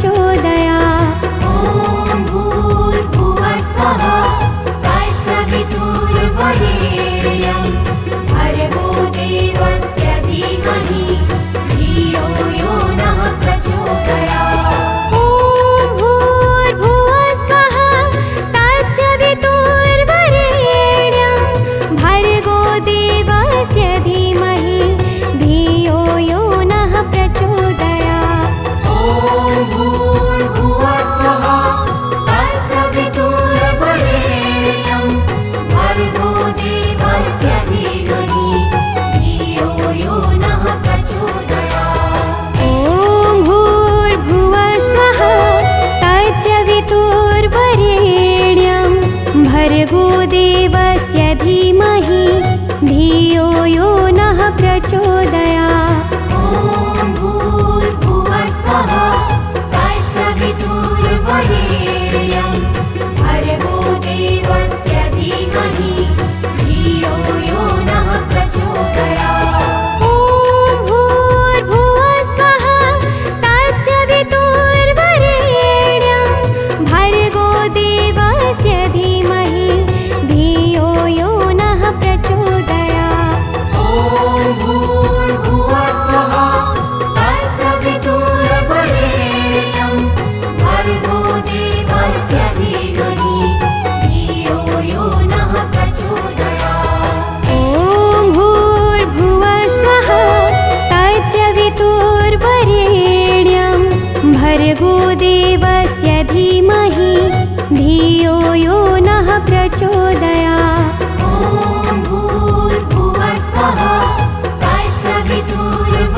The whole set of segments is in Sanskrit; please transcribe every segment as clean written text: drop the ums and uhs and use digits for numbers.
प्रचोदयात्। ॐ भूर्भुवः स्वः तत्सवितुर्वरेण्यं भर्गो देवस्य धीमहि धियो यो नः प्रचोदयात्। ॐ भूर्भुवः स्वः तत्सवितुर्वरेण्यं भर्गो देवस्य धीमहि धियो यो नः प्रचोदयात्। ॐ भूर्भुवः स्वः तत्सवितुर्वरेण्यं भर्गो देवस्य धीमहि धियो यो नः प्रचोदयात्। ॐ भूर्भुवः स्वः तत्सवितुर्वरेण्यं भर्गो देवस्य धीमहि धियो यो नः प्रचोदयात्। ॐ भूर्भुवः स्वः तत्सवितुर्वरेण्यं भर्गो देवस्य धीमहि धियो यो नः प्रचोदयात्। ॐ भूर्भुवः स्वः तत्सवितुर्वरेण्यं भर्गो देवस्य धीमहि धियो यो नः प्रचोदयात्। ॐ भूर्भुवः स्वः तत्सवितुर्वरेण्यं भर्गो देवस्य धीमहि धियो यो नः प्रचोदयात्। ॐ भूर्भुवः स्वः तत्सवितुर्वरेण्यं भर्गो देवस्य धीमहि धियो यो नः प्रचोदयात्। ॐ भूर्भुवः स्वः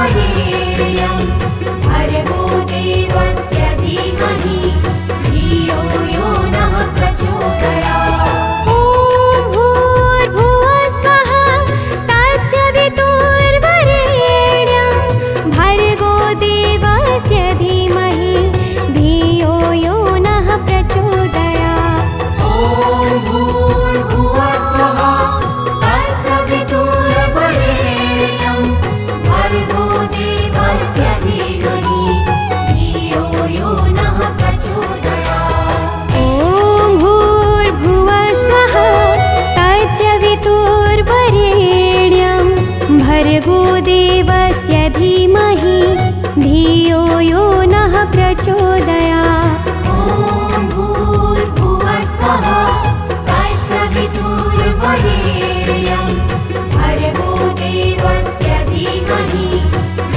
तत्सवितुर्वरेण्यं भर्गो देवस्य धीमहि धियो यो नः प्रचोदयात्। ॐ भूर्भुवः स्वः तत्सवितुर्वरेण्यं भर्गो देवस्य धीमहि धियो यो नः प्रचोदयात्। ॐ भूर्भुवः स्वः तत्सवितुर्वरेण्यं भर्गो देवस्य धीमहि धियो यो नः प्रचोदयात्। ॐ भूर्भुवः स्वः तत्सवितुर्वरेण्यं भर्गो देवस्य धीमहि धियो यो नः प्रचोदयात्। ॐ भूर्भुवः स्वः तत्सवितुर्वरेण्यं भर्गो देवस्य धीमहि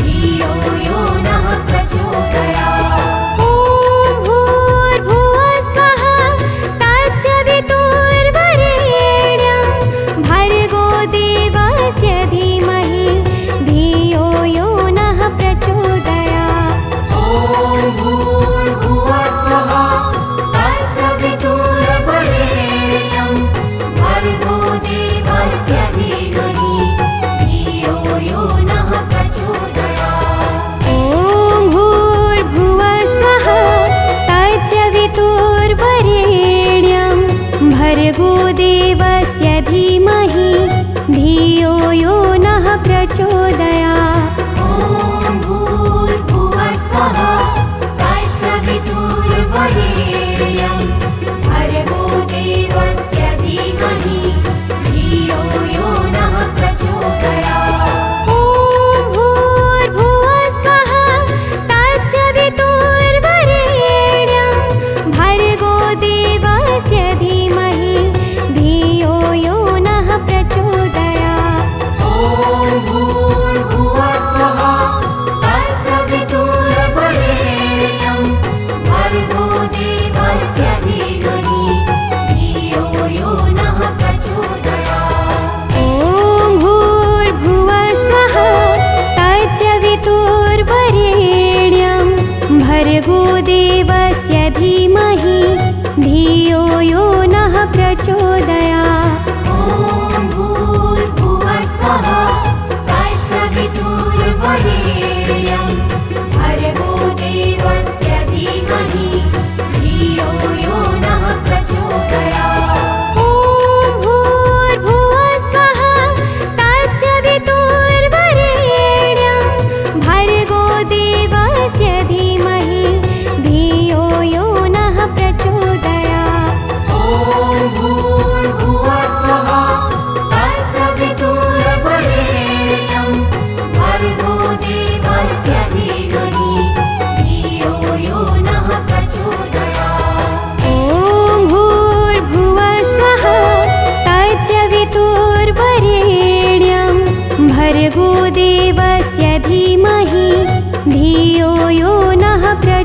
धियो यो नः प्रचोदयात्। ॐ भूर्भुवः स्वः तत्सवितुर्वरेण्यं भर्गो देवस्य धीमहि धियो यो नः प्रचोदयात्। ॐ भूर्भुवः स्वः तत्सवितुर्वरेण्यं भर्गो देवस्य धीमहि धियो यो नः प्रचोदयात्। ॐ भूर्भुवः स्वः तत्सवितुर्वरेण्यं भर्गो देवस्य धीमहि धियो यो नः प्रचोदयात्। ॐ भूर्भुवः स्वः तत्सवितुर्वरेण्यं भर्गो देवस्य धीमहि धियो यो नः प्रचोदयात्। ॐ भूर्भुवः स्वः तत्सवितुर्वरेण्यं भर्गो देवस्य धीमहि धियो यो नः प्रचोदयात्। ॐ भूर्भुवः स्वः तत्सवितुर्वरेण्यं भर्गो देवस्य धीमहि धियो यो नः प्रचोदयात्। ॐ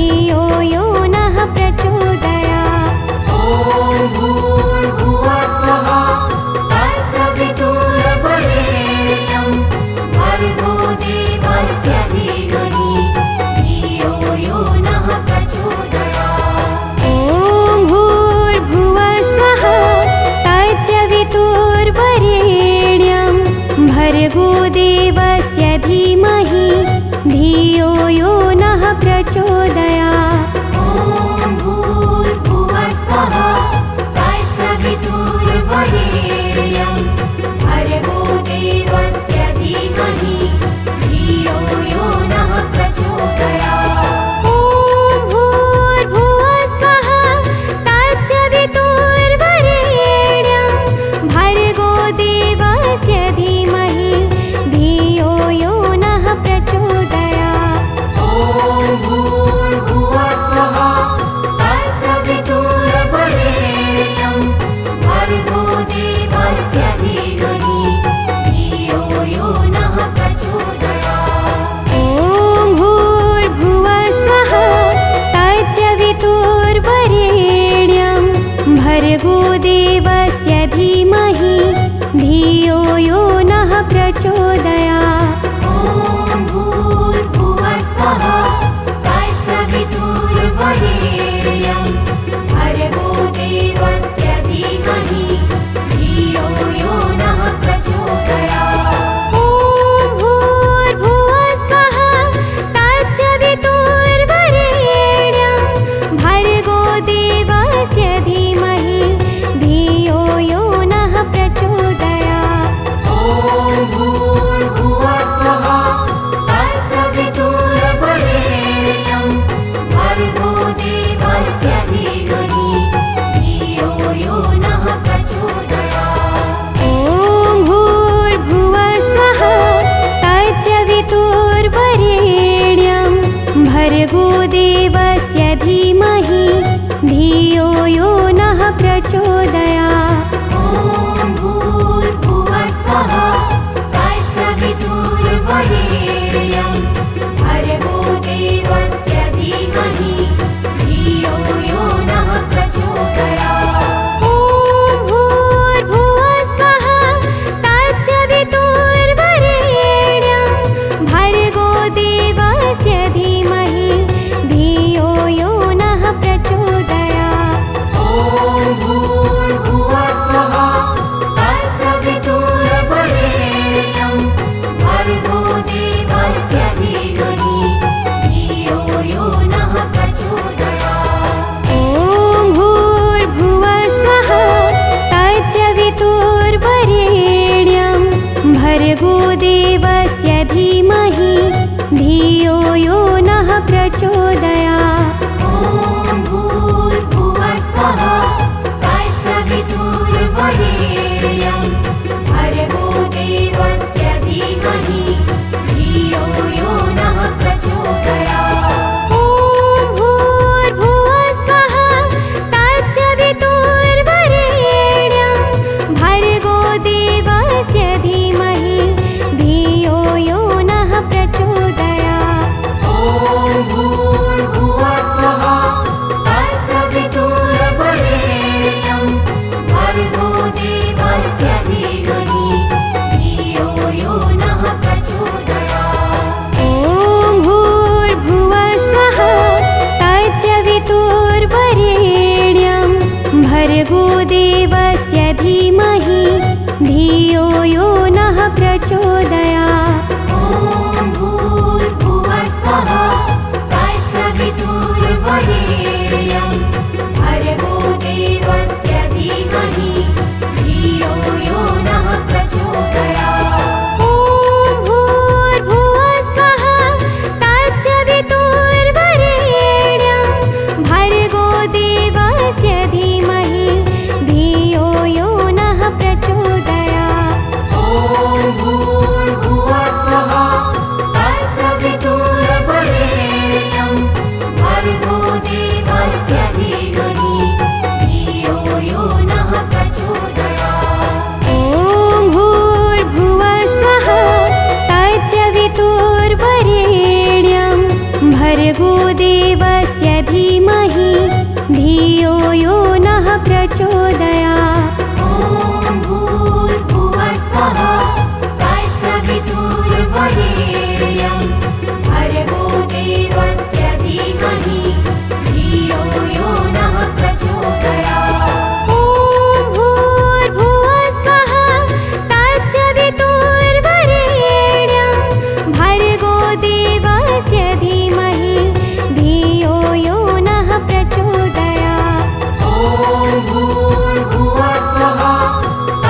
धियो यो नः प्रचोदयात्। ॐ भूर्भुवः स्वः तत्सवितुर्वरेण्यं भर्गो देवस्य धीमहि धियो यो नः प्रचोदयात्। ॐ भूर्भुवः स्वः तत्सवितुर्वरेण्यं भर्गो देवस्य धीमहि धियो यो नः प्रचोदयात्। ॐ भूर्भुवः स्वः तत्सवितुर्वरेण्यं भर्गो देवस्य धीमहि धियो यो नः प्रचोदयात्। ॐ भूर्भुवः स्वः तत्सवितुर्वरेण्यं भर्गो देवस्य धीमहि धियो भर्गो देवस्य धीमहि धियो यो नः प्रचोदयात्। ॐ भूर्भुवः स्वः तत्सवितुर्वरेण्यं भर्गो देवस्य धीमहि धियो यो नः प्रचोदयात्। ॐ भूर्भुवः स्वः तत्सवितुर्वरेण्यं भर्गो देवस्य धीमहि धियो यो नः प्रचोदयात्। ॐ भूर्भुवः स्वः तत्सवितुर्वरेण्यं भर्गो देवस्य धीमहि धियो यो नः प्रचोदयात्। ॐ भूर्भुवः स्वः तत्सवितुर्वरेण्यं भर्गो देवस्य धीमहि धियो यो नः प्रचोदयात्। ॐ भूर्भुवः स्वः तत्सवितुर्वरेण्यं भर्गो देवस्य धीमहि धियो यो नः प्रचोदयात्। ॐ भूर्भुवः स्वः तत्सवितुर्वरेण्यं भर्गो देवस्य धीमहि धियो यो नः प्रचोदयात्। ॐ भूर्भुवः स्वः तत्सवितुर्वरेण्यं भर्गो देवस्य धीमहि धियो यो नः प्रचोदयात्। ॐ भूर्भुवः स्वः तत्सवितुर्वरेण्यं भर्गो देवस्य धीमहि धियो यो नः प्रचोदयात्। ॐ भूर्भुवः स्वः तत्सवितुर्वरेण्यं भर्गो देवस्य धीमहि धियो यो नः प्रचोदयात्। ॐ भूर्भुवः स्वः तत्सवितुर्वरेण्यं भर्गो देवस्य धीमहि धियो यो नः प्रचोदयात्। ॐ भूर्भुवः स्वः तत्सवितुर्वरेण्यं भर्गो देवस्य धीमहि धियो यो नः प्रचोदयात्। ॐ भूर्भुवः स्वः तत्सवितुर्वरेण्यं भर्गो देवस्य धीमहि धियो यो नः प्रचोदयात्। ॐ भूर्भुवः स्वः तत्सवितुर्वरेण्यं भर्गो देवस्य धीमहि धियो यो नः प्रचोदयात्। ॐ भूर्भुवः स्वः तत्सवितुर्वरेण्यं भर्गो देवस्य धीमहि धियो यो नः प्रचोदयात्। ॐ भूर्भुवः स्वः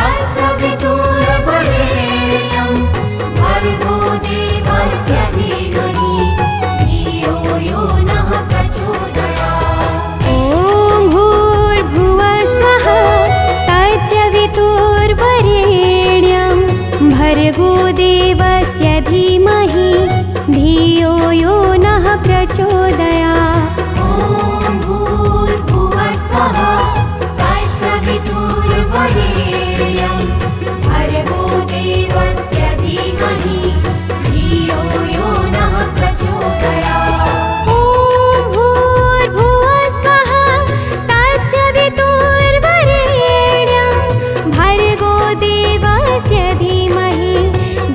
तत्सवितुर्वरेण्यं भर्गो देवस्य धीमहि धियो यो नः प्रचोदयात्। ॐ भूर्भुवः स्वः तत्सवितुर्वरेण्यं भर्गो देवस्य धीमहि धियो यो नः प्रचोदयात्। ॐ भूर्भुवः स्वः तत्सवितुर्वरेण्यं भर्गो देवस्य धीमहि धियो यो नः प्रचोदयात्। ॐ भूर्भुवः स्वः तत्सवितुर्वरेण्यं भर्गो देवस्य धीमहि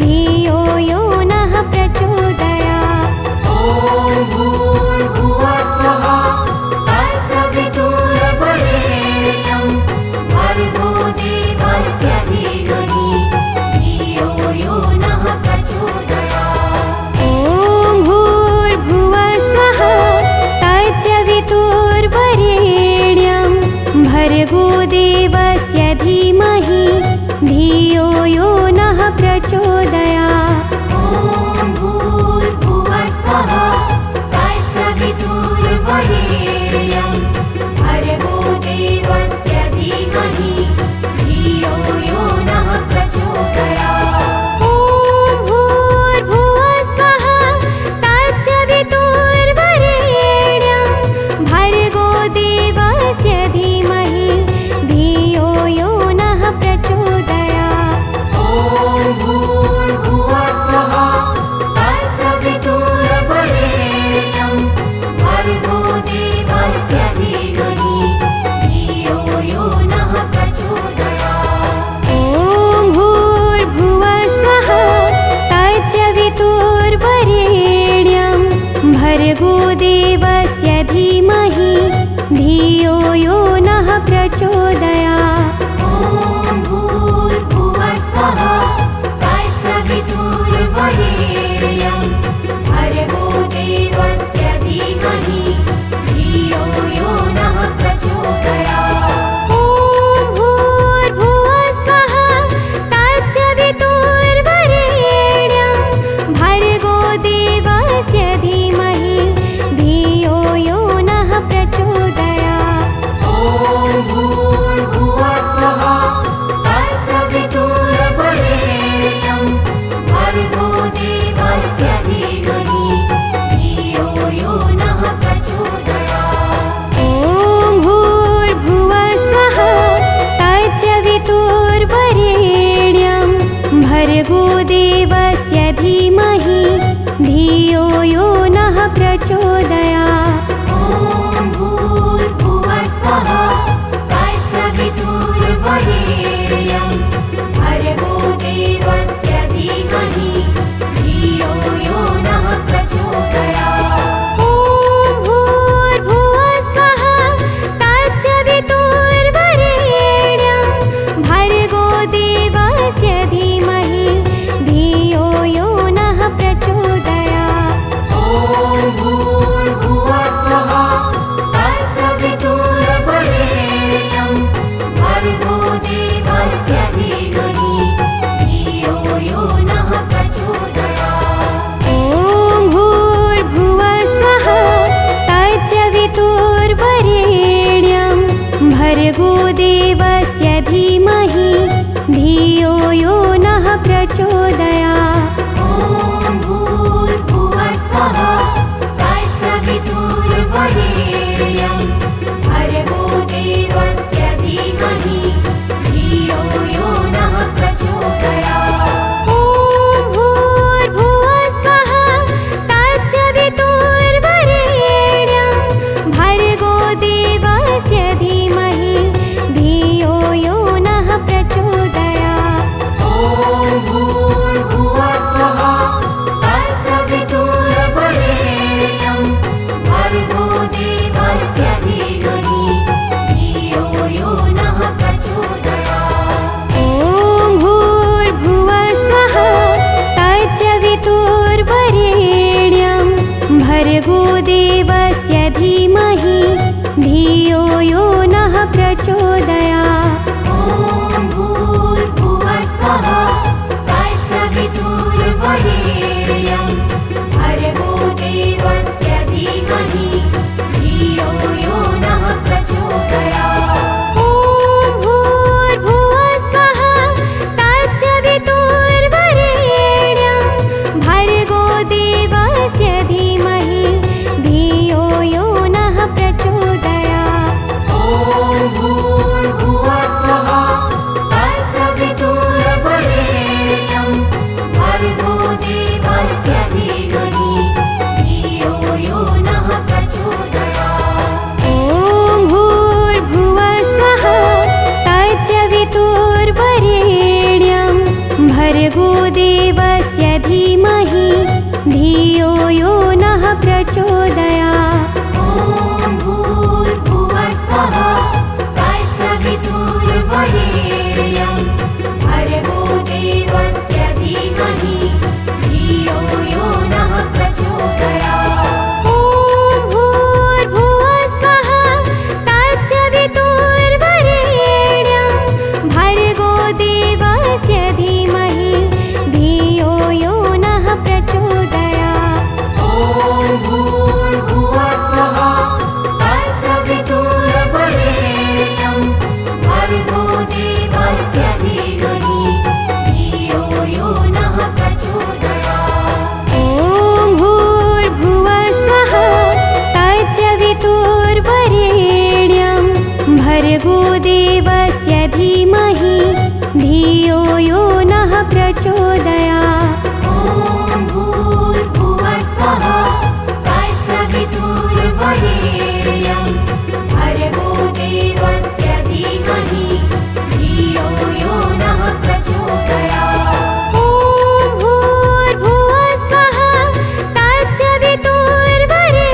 धियो यो नः प्रचोदयात्। ॐ भूर्भुवः स्वः तत्सवितुर्वरेण्यं भर्गो देवस्य भर्गो देवस्य धीमहि धियो यो नः प्रचोदयात्। ॐ भूर्भुवस्वः तत्सवितुर्वरेण्यं भर्गो देवस्य धीमहि धियो यो नः प्रचोदयात्। ॐ भूर्भुवस्वः तत्सवितुर्वरेण्यं भर्गो देवस्य धीमहि धियो यो नः प्रचोदयात्। ॐ भूर्भुवस्वः तत्सवितुर्वरेण्यं भर्गो देवस्य धीमहि धियो यो नः प्रचोदयात्। ॐ भूर्भुवस्वः तत्सवितुर्वरेण्यं भर्गो देवस्य धीमहि धियो यो नः प्रचोदयात्। ॐ भूर्भुवस्वः तत्सवितुर्वरेण्यं भर्गो देवस्य धीमहि धियो यो नः प्रचोदयात्। ॐ भूर्भुवस्वः तत्सवितुर्वरेण्यं भर्गो देवस्य धीमहि धियो यो नः प्रचोदयात्। ॐ भूर्भुवस्वः तत्सवितुर्वरेण्यं भर्गो देवस्य धीमहि धियो यो नः प्रचोदयात्। ॐ भूर्भुवस्वः तत्सवितुर्वरेण्यं भर्गो देवस्य धीमहि धियो यो नः प्रचोदयात्। ॐ भूर्भुवस्वः तत्सवितुर्वरेण्यं भर्गो देवस्य धीमहि धियो यो नः प्रचोदयात्। ॐ भूर्भुवस्वः तत्सवितुर्वरेण्यं भर्गो देवस्य धीमहि धियो यो नः प्रचोदयात्। ॐ भूर्भुवस्वः तत्सवितुर्वरेण्यं भर्गो देवस्य धीमहि धियो यो नः प्रचोदयात्। ॐ भूर्भुवस्वः तत्सवितुर्वरेण्यं भर्गो देवस्य धीमहि धियो यो नः प्रचोदयात्। ॐ भूर्भुवस्वः तत्सवितुर्वरेण्यं भर्गो देवस्य धीमहि धियो यो नः प्रचोदयात्। ॐ भूर्भुवस्वः तत्सवितुर्वरेण्यं भर्गो देवस्य धीमहि धियो यो नः प्रचोदयात्। ॐ भूर्भुवस्वः तत्सवितुर्वरेण्यं भर्गो देवस्य धीमहि धियो यो नः प्रचोदयात्। ॐ भूर्भुवस्वः तत्सवितुर्वरेण्यं भर्गो देवस्य धीमहि धियो यो नः प्रचोदयात्। ॐ भूर्भुवस्वः तत्सवितुर्वरेण्यं भर्गो देवस्य धीमहि धियो यो नः प्रचोदयात्। ॐ भूर्भुवस्वः तत्सवितुर्वरेण्यं भर्गो देवस्य धीमहि धियो यो नः प्रचोदयात्। ॐ भूर्भुवस्वः तत्सवितुर्वरेण्यं भर्गो देवस्य धीमहि धियो यो नः प्रचोदयात्। ॐ भूर्भुवस्वः तत्सवितुर्वरेण्यं भर्गो देवस्य धीमहि धियो यो नः प्रचोदयात्। ॐ भूर्भुवस्वः तत्सवितुर्वरेण्यं भर्गो देवस्य धीमहि धियो यो नः प्रचोदयात्। ॐ भूर्भुवस्वः तत्सवितुर्वरेण्यं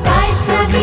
तत्सवितुर्वरेण्यं